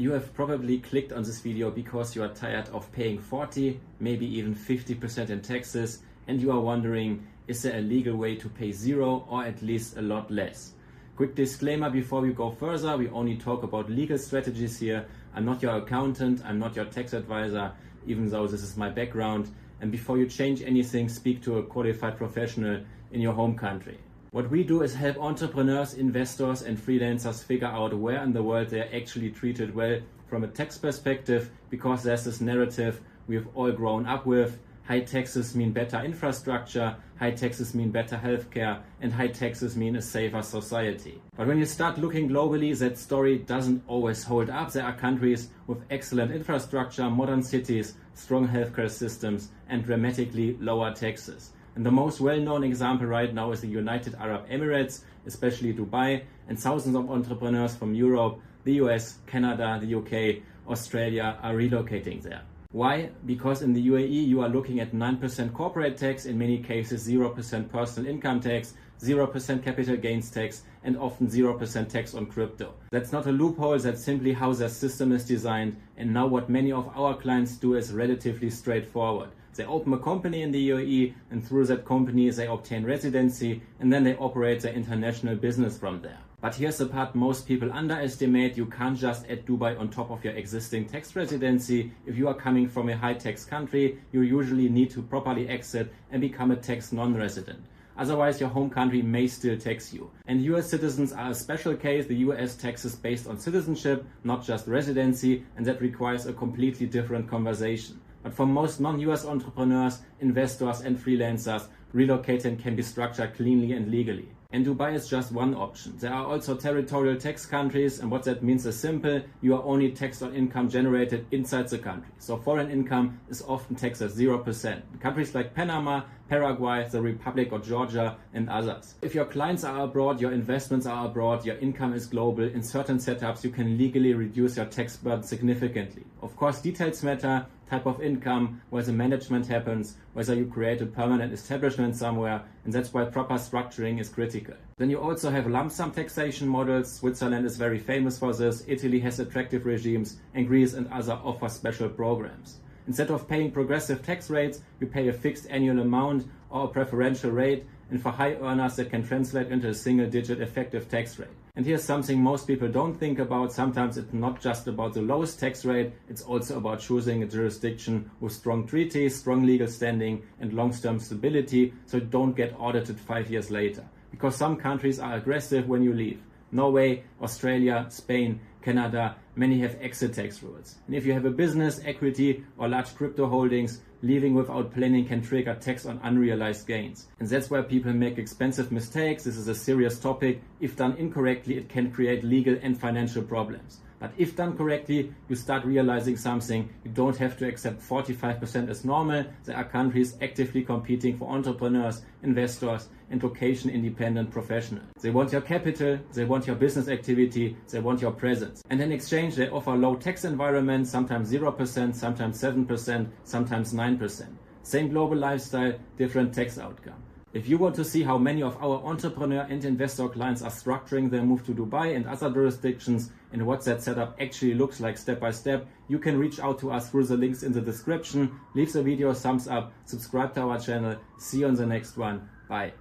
You have probably clicked on this video because you are tired of paying 40, maybe even 50% in taxes, and you are wondering, is there a legal way to pay zero or at least a lot less? Quick disclaimer before we go further, we only talk about legal strategies here. I'm not your accountant, I'm not your tax advisor, even though this is my background. And before you change anything, speak to a qualified professional in your home country. What we do is help entrepreneurs, investors and freelancers figure out where in the world they are actually treated well from a tax perspective, because there's this narrative we've all grown up with. High taxes mean better infrastructure, high taxes mean better healthcare, and high taxes mean a safer society. But when you start looking globally, that story doesn't always hold up. There are countries with excellent infrastructure, modern cities, strong healthcare systems, and dramatically lower taxes. And the most well-known example right now is the United Arab Emirates, especially Dubai, and thousands of entrepreneurs from Europe, the US, Canada, the UK, Australia are relocating there. Why? Because in the UAE you are looking at 9% corporate tax, in many cases 0% personal income tax, 0% capital gains tax, and often 0% tax on crypto. That's not a loophole, that's simply how their system is designed. And now what many of our clients do is relatively straightforward. They open a company in the UAE, and through that company they obtain residency, and then they operate their international business from there. But here's the part most people underestimate. You can't just add Dubai on top of your existing tax residency. If you are coming from a high tax country, you usually need to properly exit and become a tax non-resident. Otherwise, your home country may still tax you. And US citizens are a special case. The US taxes based on citizenship, not just residency, and that requires a completely different conversation. But for most non-US entrepreneurs, investors and freelancers, relocating can be structured cleanly and legally. And Dubai is just one option. There are also territorial tax countries, and what that means is simple. You are only taxed on income generated inside the country. So foreign income is often taxed at 0%. Countries like Panama, Paraguay, the Republic of Georgia, and others. If your clients are abroad, your investments are abroad, your income is global, in certain setups you can legally reduce your tax burden significantly. Of course, details matter, type of income, where the management happens, whether you create a permanent establishment somewhere, and that's why proper structuring is critical. Then you also have lump sum taxation models. Switzerland is very famous for this, Italy has attractive regimes, and Greece and others offer special programs. Instead of paying progressive tax rates, you pay a fixed annual amount or a preferential rate, and for high earners that can translate into a single-digit effective tax rate. And here's something most people don't think about. Sometimes it's not just about the lowest tax rate, it's also about choosing a jurisdiction with strong treaties, strong legal standing, and long-term stability, so you don't get audited 5 years later. Because some countries are aggressive when you leave. Norway, Australia, Spain, Canada, many have exit tax rules. And if you have a business, equity, or large crypto holdings, leaving without planning can trigger tax on unrealized gains. And that's where people make expensive mistakes. This is a serious topic. If done incorrectly, it can create legal and financial problems. But if done correctly, you start realizing something. You don't have to accept 45% as normal. There are countries actively competing for entrepreneurs, investors, and location-independent professionals. They want your capital, they want your business activity, they want your presence. And in exchange, they offer low tax environments, sometimes 0%, sometimes 7%, sometimes 9%. Same global lifestyle, different tax outcome. If you want to see how many of our entrepreneur and investor clients are structuring their move to Dubai and other jurisdictions, and what that setup actually looks like step by step, you can reach out to us through the links in the description. Leave the video a thumbs up, subscribe to our channel. See you on the next one. Bye.